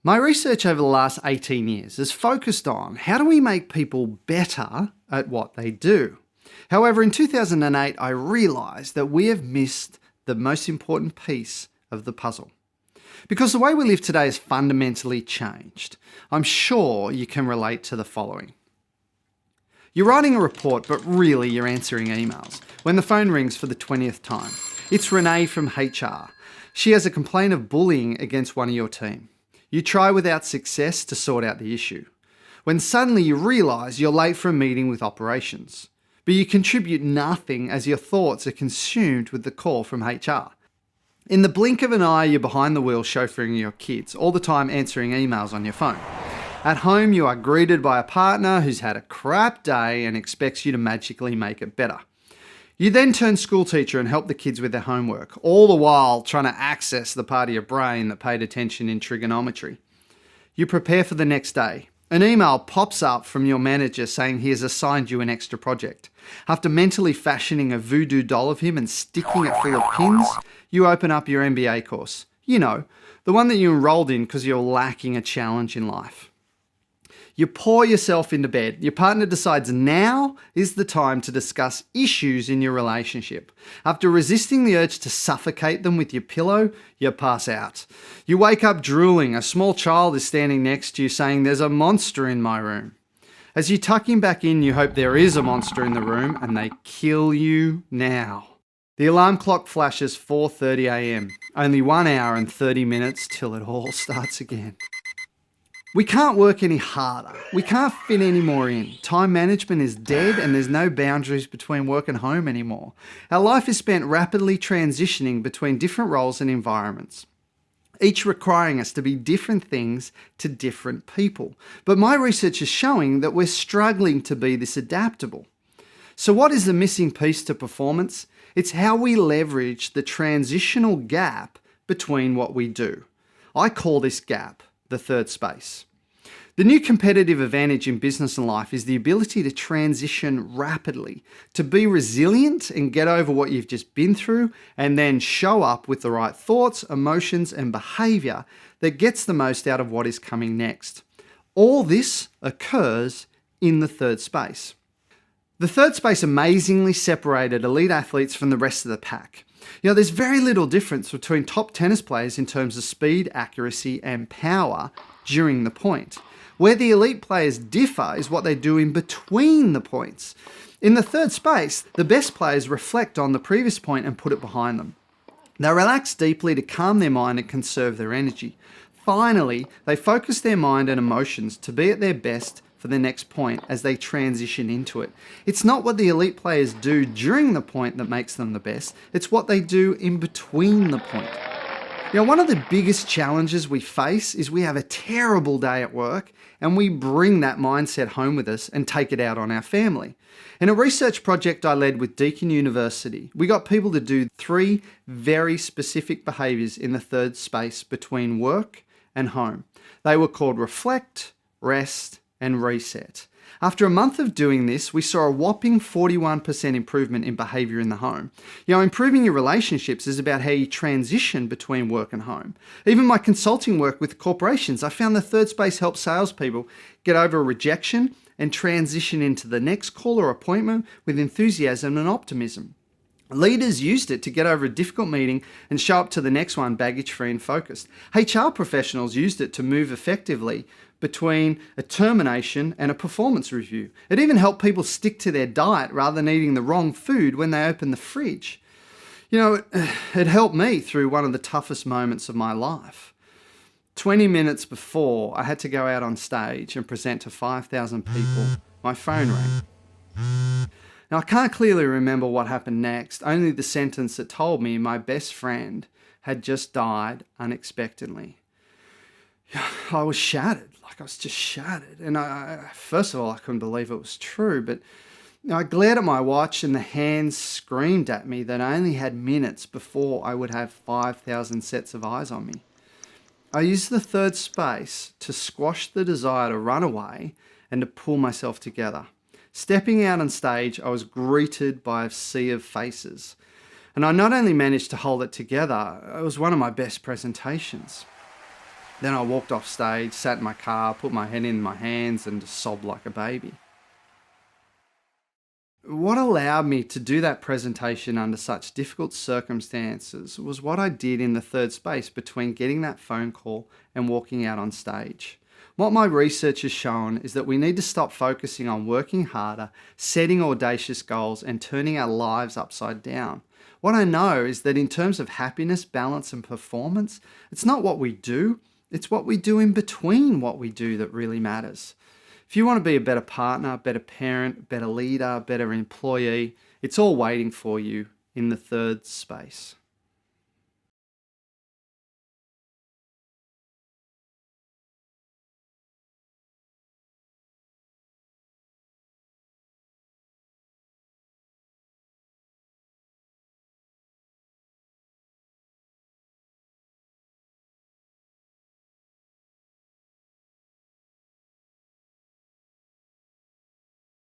My research over the last 18 years has focused on how do we make people better at what they do. However, in 2008, I realised that we have missed the most important piece of the puzzle. Because the way we live today has fundamentally changed. I'm sure you can relate to the following. You're writing a report, but really you're answering emails. When the phone rings for the 20th time, it's Renee from HR. She has a complaint of bullying against one of your team. You try without success to sort out the issue, when suddenly you realise you're late for a meeting with operations, but you contribute nothing as your thoughts are consumed with the call from HR. In the blink of an eye, you're behind the wheel chauffeuring your kids, all the time answering emails on your phone. At home, you are greeted by a partner who's had a crap day and expects you to magically make it better. You then turn school teacher and help the kids with their homework, all the while trying to access the part of your brain that paid attention in trigonometry. You prepare for the next day. An email pops up from your manager saying he has assigned you an extra project. After mentally fashioning a voodoo doll of him and sticking it full of pins, you open up your MBA course. You know, the one that you enrolled in because you're lacking a challenge in life. You pour yourself into bed. Your partner decides now is the time to discuss issues in your relationship. After resisting the urge to suffocate them with your pillow, you pass out. You wake up drooling. A small child is standing next to you saying, "There's a monster in my room." As you tuck him back in, you hope there is a monster in the room and they kill you now. The alarm clock flashes 4:30 a.m. Only 1 hour and 30 minutes till it all starts again. We can't work any harder. We can't fit any more in. Time management is dead and there's no boundaries between work and home anymore. Our life is spent rapidly transitioning between different roles and environments, each requiring us to be different things to different people. But my research is showing that we're struggling to be this adaptable. So what is the missing piece to performance? It's how we leverage the transitional gap between what we do. I call this gap the third space. The new competitive advantage in business and life is the ability to transition rapidly, to be resilient and get over what you've just been through, and then show up with the right thoughts, emotions, and behavior that gets the most out of what is coming next. All this occurs in the third space. The third space amazingly separated elite athletes from the rest of the pack. There's very little difference between top tennis players in terms of speed, accuracy, and power during the point. Where the elite players differ is what they do in between the points. In the third space, the best players reflect on the previous point and put it behind them. They relax deeply to calm their mind and conserve their energy. Finally, they focus their mind and emotions to be at their best for the next point as they transition into it. It's not what the elite players do during the point that makes them the best, it's what they do in between the point. One of the biggest challenges we face is we have a terrible day at work and we bring that mindset home with us and take it out on our family. In a research project I led with Deakin University, we got people to do 3 very specific behaviours in the third space between work and home. They were called reflect, rest, and reset. After a month of doing this, we saw a whopping 41% improvement in behaviour in the home. Improving your relationships is about how you transition between work and home. Even my consulting work with corporations, I found the third space helps salespeople get over rejection and transition into the next call or appointment with enthusiasm and optimism. Leaders used it to get over a difficult meeting and show up to the next one baggage-free and focused. HR professionals used it to move effectively between a termination and a performance review. It even helped people stick to their diet rather than eating the wrong food when they opened the fridge. It helped me through one of the toughest moments of my life. 20 minutes before I had to go out on stage and present to 5,000 people, my phone rang. Now, I can't clearly remember what happened next, only the sentence that told me my best friend had just died unexpectedly. I was shattered, I was just shattered. And first of all, I couldn't believe it was true, but I glared at my watch and the hands screamed at me that I only had minutes before I would have 5,000 sets of eyes on me. I used the third space to squash the desire to run away and to pull myself together. Stepping out on stage, I was greeted by a sea of faces. And I not only managed to hold it together, it was one of my best presentations. Then I walked off stage, sat in my car, put my head in my hands, and just sobbed like a baby. What allowed me to do that presentation under such difficult circumstances was what I did in the third space between getting that phone call and walking out on stage. What my research has shown is that we need to stop focusing on working harder, setting audacious goals, and turning our lives upside down. What I know is that in terms of happiness, balance, and performance, it's not what we do, it's what we do in between what we do that really matters. If you want to be a better partner, better parent, better leader, better employee, it's all waiting for you in the third space.